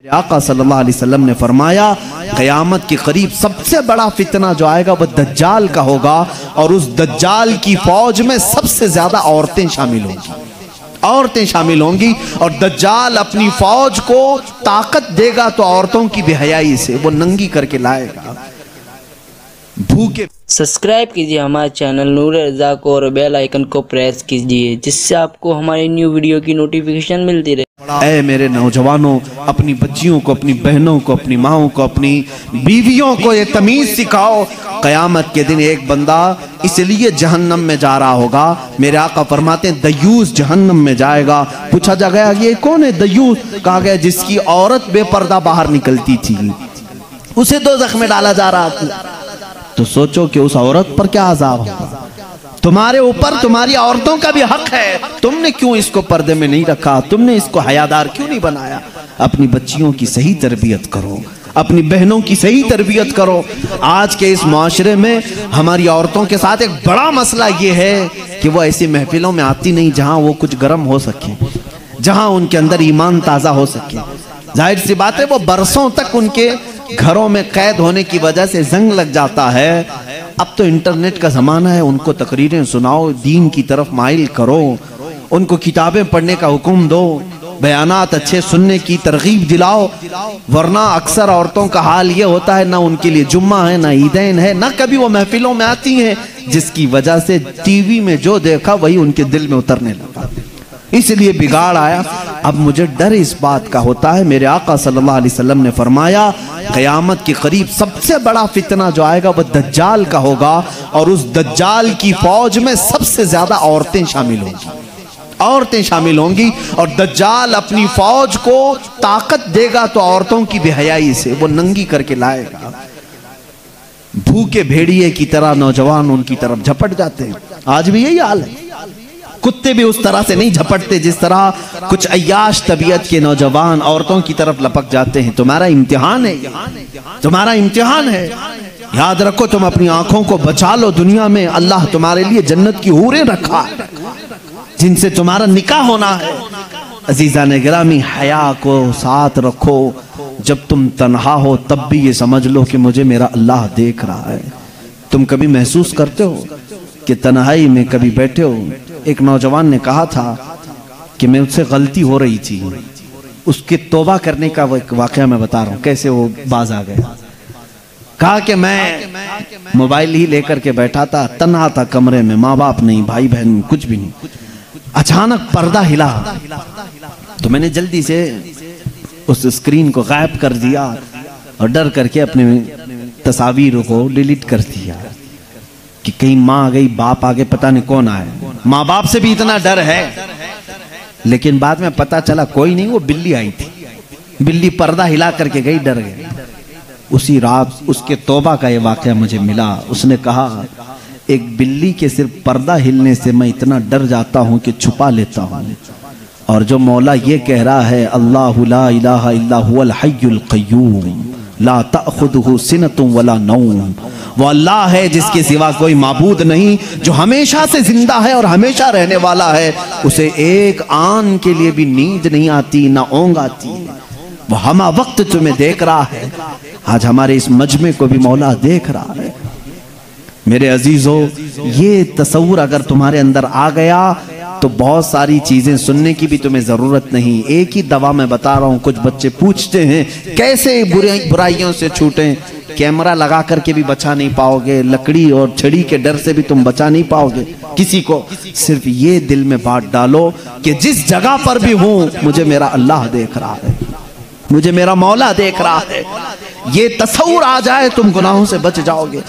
आका सल्लल्लाहु अलैहि वसल्लम ने फरमाया क़यामत के करीब सबसे बड़ा फितना जो आएगा वह दज्जाल का होगा और उस दज्जाल की फौज में सबसे ज्यादा औरतें शामिल होंगी और दज्जाल अपनी फौज को ताकत देगा तो औरतों की बेहयाई से वो नंगी करके लाएगा। भूखे सब्सक्राइब कीजिए हमारे चैनल नूर रज़ा को और बेल आइकन को प्रेस कीजिए जिससे आपको हमारी न्यू वीडियो की नोटिफिकेशन मिलती रहे। ऐ मेरे नौजवानों, अपनी बच्चियों को, अपनी बहनों को, अपनी माओं को, अपनी बीवियों को ये तमीज सिखाओ। क़यामत के दिन एक बंदा इसलिए जहन्नम में जा रहा होगा, मेरे आका फरमाते हैं दयूस जहन्नम में जाएगा। पूछा जा गया ये कौन है दयूस? कहा गया जिसकी औरत बेपर्दा बाहर निकलती थी उसे दोज़ख में डाला जा रहा था। तो सोचो कि उस औरत पर क्या अज़ाब होगा। तुम्हारे ऊपर तुम्हारी औरतों का भी हक है, तुमने क्यों इसको पर्दे में नहीं रखा? तुमने इसको हयादार क्यों नहीं बनाया? अपनी बच्चियों की सही तरबियत करो, अपनी बहनों की सही तरबियत करो। आज के इस माशरे में हमारी औरतों के साथ एक बड़ा मसला ये है कि वो ऐसी महफिलों में आती नहीं जहां वो कुछ गर्म हो सके, जहां उनके अंदर ईमान ताज़ा हो सके। जाहिर सी बात है वो बरसों तक उनके घरों में कैद होने की वजह से जंग लग जाता है। अब तो इंटरनेट का जमाना है, उनको तकरीरें सुनाओ, दीन की तरफ माइल करो, उनको किताबें पढ़ने का हुक्म दो, बयानात अच्छे सुनने की तरगीब दिलाओ। वरना अक्सर औरतों का हाल ये होता है ना उनके लिए जुम्मा है, ना ईदैन है, ना कभी वो महफिलों में आती हैं, जिसकी वजह से टीवी में जो देखा वही उनके दिल में उतरने लगा, इसलिए बिगाड़ आया। अब मुझे डर इस बात का होता है, मेरे आका सल्लल्लाहु अलैहि वसल्लम ने फरमाया क़यामत के करीब सबसे बड़ा फितना जो आएगा वह दज्जाल का होगा और उस दज्जाल की फौज में सबसे ज्यादा औरतें शामिल होंगी और दज्जाल अपनी फौज को ताकत देगा तो औरतों की बेहयाई से वो नंगी करके लाएगा। भूखे भेड़िए की तरह नौजवान उनकी तरफ झपट जाते हैं। आज भी यही हाल है। कुत्ते भी उस तरह से नहीं झपटते जिस तरह कुछ अय्याश तबीयत के नौजवान औरतों की तरफ लपक जाते हैं। तुम्हारा इम्तिहान है, तुम्हारा इम्तिहान है। याद रखो, तुम अपनी आंखों को बचा लो। दुनिया में अल्लाह तुम्हारे लिए जन्नत की हूरें रखा है जिनसे तुम्हारा निकाह होना है। अजीजा ने गिरामी, हया को साथ रखो। जब तुम तन्हा हो तब भी ये समझ लो कि मुझे मेरा अल्लाह देख रहा है। तुम कभी महसूस करते हो कि तन्हाई में कभी बैठे हो? एक नौजवान ने कहा था कि मैं उससे गलती हो रही थी, उसके तौबा करने का वो एक वाकया मैं बता रहा हूँ कैसे वो बाज आ गया। कहा कि मैं मोबाइल ही लेकर के बैठा था, तन्हा था कमरे में, माँ बाप नहीं, भाई बहन कुछ भी नहीं। अचानक पर्दा हिला तो मैंने जल्दी से उस स्क्रीन को गायब कर दिया और डर करके अपने तस्वीर को डिलीट कर दिया कि कहीं माँ आ गई, बाप आ गए, पता नहीं कौन आए। माँ बाप से भी इतना डर है, लेकिन बाद में पता चला कोई नहीं, वो बिल्ली आई थी। बिल्ली पर्दा हिला करके गई, डर गए। उसी रात उसके तौबा का ये वाकया मुझे मिला। उसने कहा एक बिल्ली के सिर्फ पर्दा हिलने से मैं इतना डर जाता हूँ कि छुपा लेता हूँ। और जो मौला ये कह रहा है अल्लाहु ला इलाहा इल्ला हुवल हय्युल क़य्यूम ला तअख़ुज़ुहु सिनतुन वला नौम, वो अल्लाह है जिसके सिवा कोई माबूद नहीं, जो हमेशा से जिंदा है और हमेशा रहने वाला है। उसे एक आन के लिए भी नींद नहीं आती, ना ऊँघ आती। वो हमा वक्त तुम्हें देख रहा है। आज हमारे इस मजमे को भी मौला देख रहा है। मेरे अजीजों, ये तसव्वुर अगर तुम्हारे अंदर आ गया तो बहुत सारी चीजें सुनने की भी तुम्हें जरूरत नहीं। एक ही दवा मैं बता रहा हूँ। कुछ बच्चे पूछते हैं कैसे बुराइयों से छूटें। कैमरा लगा करके भी बचा नहीं पाओगे, लकड़ी और छड़ी के डर से भी तुम बचा नहीं पाओगे किसी को। सिर्फ ये दिल में बात डालो कि जिस जगह पर भी हूँ मुझे मेरा अल्लाह देख रहा है, मुझे मेरा मौला देख रहा है। ये तसव्वुर आ जाए तुम गुनाहों से बच जाओगे।